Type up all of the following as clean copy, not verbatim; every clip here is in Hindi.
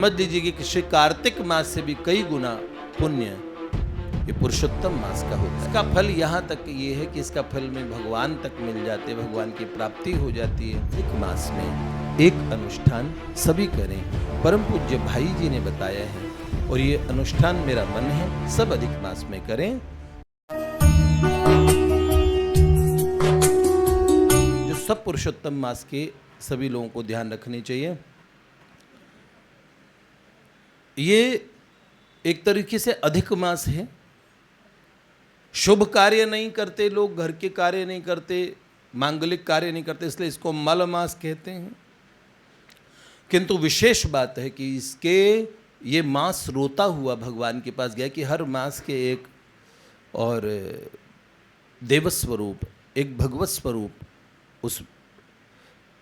समझ लीजिए कि श्री कार्तिक मास से भी कई गुना पुण्य ये पुरुषोत्तम मास का होता है। इसका फल यहाँ तक ये है कि इसका फल में भगवान तक मिल जाते, भगवान की प्राप्ति हो जाती है। एक मास में एक अनुष्ठान सभी करें, परम पूज्य भाई जी ने बताया है और ये अनुष्ठान मेरा मन है सब अधिक मास में करें। जो सब पुरुषोत्तम मास के सभी लोगों को ध्यान रखनी चाहिए। ये एक तरीके से अधिक मास है। शुभ कार्य नहीं करते लोग, घर के कार्य नहीं करते, मांगलिक कार्य नहीं करते, इसलिए इसको मल मास कहते हैं। किंतु विशेष बात है कि इसके ये मास रोता हुआ भगवान के पास गया कि हर मास के एक और देवस्वरूप, एक भगवत स्वरूप उस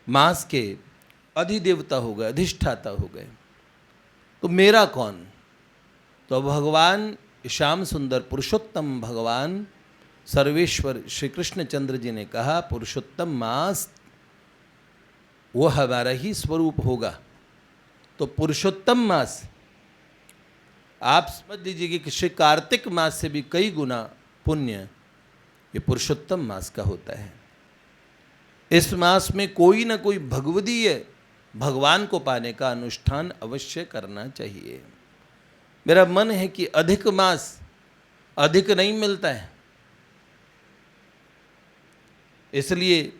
मास के अधिदेवता हो गए, अधिष्ठाता हो गए। तो मेरा कौन? तो भगवान श्याम सुंदर पुरुषोत्तम भगवान सर्वेश्वर श्री कृष्णचंद्र जी ने कहा पुरुषोत्तम मास वो हमारा ही स्वरूप होगा। तो पुरुषोत्तम मास आप समझ लीजिए कि श्री कार्तिक मास से भी कई गुना पुण्य ये पुरुषोत्तम मास का होता है। इस मास में कोई ना कोई भगवदीय भगवान को पाने का अनुष्ठान अवश्य करना चाहिए। मेरा मन है कि अधिक मास अधिक नहीं मिलता है, इसलिए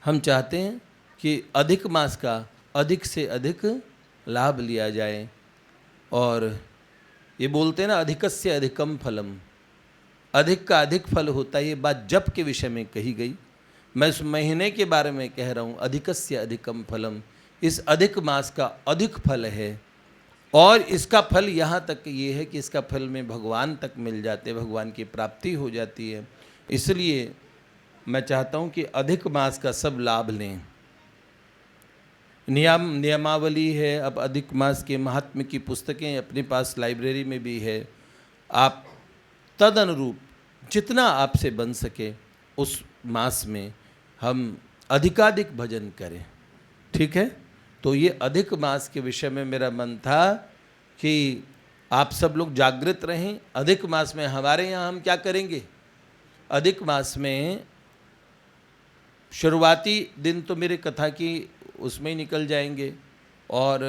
हम चाहते हैं कि अधिक मास का अधिक से अधिक लाभ लिया जाए। और ये बोलते हैं ना अधिकस्य अधिकम फलम, अधिक का अधिक फल होता है। ये बात जप के विषय में कही गई। मैं इस महीने के बारे में कह रहा हूँ अधिकस्य अधिकम फलम। इस अधिक मास का अधिक फल है और इसका फल यहाँ तक ये है कि इसका फल में भगवान तक मिल जाते, भगवान की प्राप्ति हो जाती है। इसलिए मैं चाहता हूँ कि अधिक मास का सब लाभ लें। नियमावली है, अब अधिक मास के महात्म्य की पुस्तकें अपने पास लाइब्रेरी में भी है। आप तद अनुरूप जितना आपसे बन सके उस मास में हम अधिकाधिक भजन करें, ठीक है। तो ये अधिक मास के विषय में मेरा मन था कि आप सब लोग जागृत रहें। अधिक मास में हमारे यहाँ हम क्या करेंगे, अधिक मास में शुरुआती दिन तो मेरे कथा की उसमें ही निकल जाएंगे। और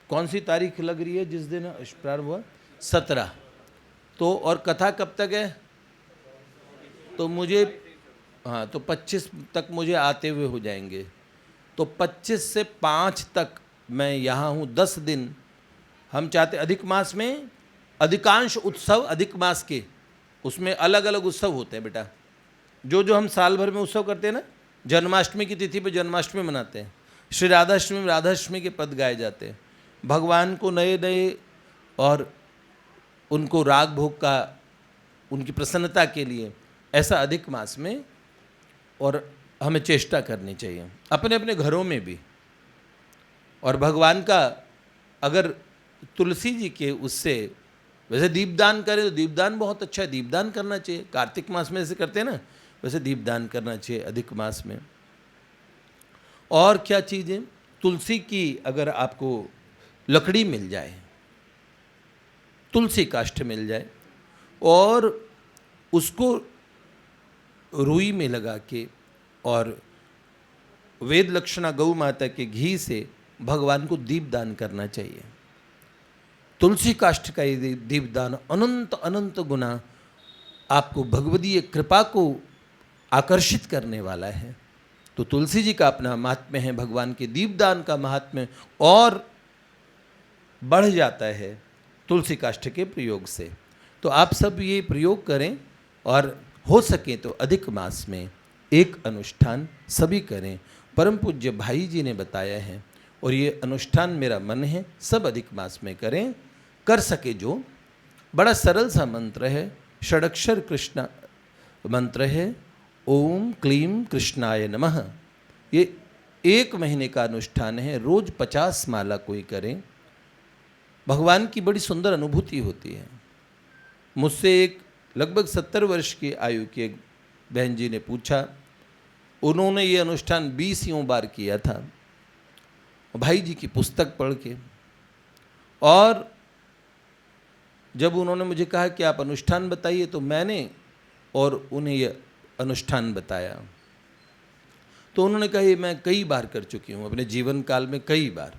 कौन सी तारीख लग रही है जिस दिन प्रारंभ हुआ? 17। तो और कथा कब तक है? तो मुझे हाँ, तो 25 तक मुझे आते हुए हो जाएंगे। तो 25 से 5 तक मैं यहाँ हूँ, 10 दिन। हम चाहते अधिक मास में अधिकांश उत्सव अधिक मास के, उसमें अलग अलग उत्सव होते हैं बेटा। जो हम साल भर में उत्सव करते हैं ना, जन्माष्टमी की तिथि पे जन्माष्टमी मनाते हैं, श्री राधाष्टमी में राधाष्टमी के पद गाए जाते हैं, भगवान को नए नए और उनको राग भोग का, उनकी प्रसन्नता के लिए ऐसा अधिक मास में। और हमें चेष्टा करनी चाहिए अपने अपने घरों में भी। और भगवान का अगर तुलसी जी के उससे वैसे दीपदान करें तो दीपदान बहुत अच्छा है, दीपदान करना चाहिए। कार्तिक मास में जैसे करते हैं ना, वैसे दीपदान करना चाहिए अधिक मास में। और क्या चीज़ें, तुलसी की अगर आपको लकड़ी मिल जाए, तुलसी काष्ठ मिल जाए और उसको रुई में लगा के और वेद लक्षणा गौ माता के घी से भगवान को दीपदान करना चाहिए। तुलसी काष्ठ का ये दीपदान अनंत अनंत गुना आपको भगवदीय कृपा को आकर्षित करने वाला है। तो तुलसी जी का अपना महात्म्य है, भगवान के दीपदान का महात्म्य और बढ़ जाता है तुलसी काष्ठ के प्रयोग से। तो आप सब ये प्रयोग करें और हो सके तो अधिक मास में एक अनुष्ठान सभी करें। परम पूज्य भाई जी ने बताया है और ये अनुष्ठान मेरा मन है सब अधिक मास में करें। कर सके जो, बड़ा सरल सा मंत्र है, षडक्षर कृष्ण मंत्र है, ओम क्लीम कृष्णाय नमः। ये 1 महीने का अनुष्ठान है, रोज 50 माला कोई करें, भगवान की बड़ी सुंदर अनुभूति होती है। मुझसे एक लगभग 70 वर्ष की आयु की एक बहन जी ने पूछा, उन्होंने ये अनुष्ठान 20 बार किया था भाई जी की पुस्तक पढ़ के। और जब उन्होंने मुझे कहा कि आप अनुष्ठान बताइए, तो मैंने और उन्हें यह अनुष्ठान बताया। तो उन्होंने कहा ये मैं कई बार कर चुकी हूँ अपने जीवन काल में, कई बार।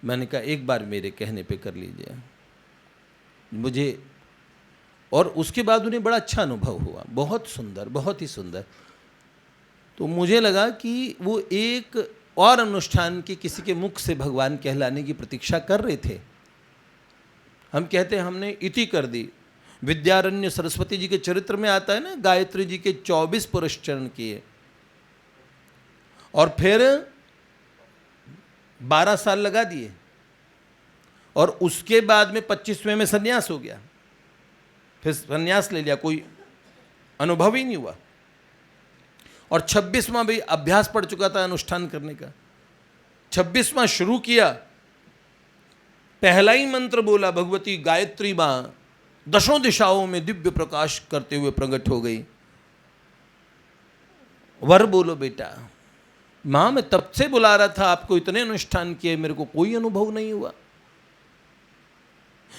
मैंने कहा एक बार मेरे कहने पे कर लीजिए मुझे। और उसके बाद उन्हें बड़ा अच्छा अनुभव हुआ, बहुत सुंदर, बहुत ही सुंदर। तो मुझे लगा कि वो एक और अनुष्ठान की किसी के मुख से भगवान कहलाने की प्रतीक्षा कर रहे थे। हम कहते हैं हमने इति कर दी। विद्यारण्य सरस्वती जी के चरित्र में आता है ना, गायत्री जी के 24 पुरुष चरण किए और फिर 12 साल लगा दिए, और उसके बाद में 25वें में संन्यास हो गया। फिर संन्यास ले लिया, कोई अनुभव ही नहीं हुआ। और 26वां भी अभ्यास पड़ चुका था अनुष्ठान करने का। 26वां शुरू किया, पहला ही मंत्र बोला, भगवती गायत्री मां दशों दिशाओं में दिव्य प्रकाश करते हुए प्रकट हो गई। वर बोलो बेटा। मां मैं तब से बुला रहा था आपको, इतने अनुष्ठान किए, मेरे को कोई अनुभव नहीं हुआ।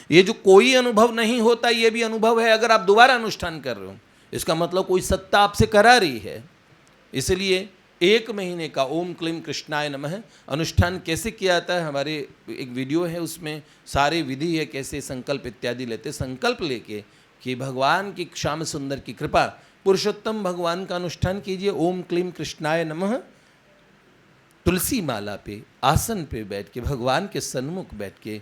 ये जो कोई अनुभव नहीं होता, ये भी अनुभव है अगर आप दोबारा अनुष्ठान कर रहे हो। इसका मतलब कोई सत्ता आपसे करा रही है। इसलिए 1 महीने का ओम क्लीम कृष्णाय नमः अनुष्ठान कैसे किया जाता है, हमारे एक वीडियो है, उसमें सारे विधि है कैसे संकल्प इत्यादि लेते। संकल्प लेके कि भगवान की श्याम सुंदर की कृपा, पुरुषोत्तम भगवान का अनुष्ठान कीजिए। ओम क्लीम कृष्णाय नमः तुलसी माला पे, आसन पे बैठ के, भगवान के सन्मुख बैठ के,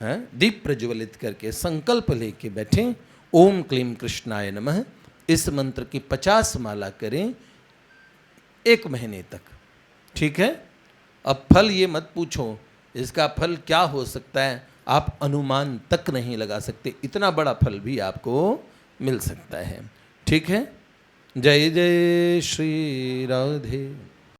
दीप प्रज्वलित करके संकल्प लेके बैठें, ओम क्लीम कृष्णाय नमः। इस मंत्र की 50 माला करें 1 महीने तक, ठीक है। अब फल ये मत पूछो, इसका फल क्या हो सकता है, आप अनुमान तक नहीं लगा सकते। इतना बड़ा फल भी आपको मिल सकता है, ठीक है। जय जय श्री राधे।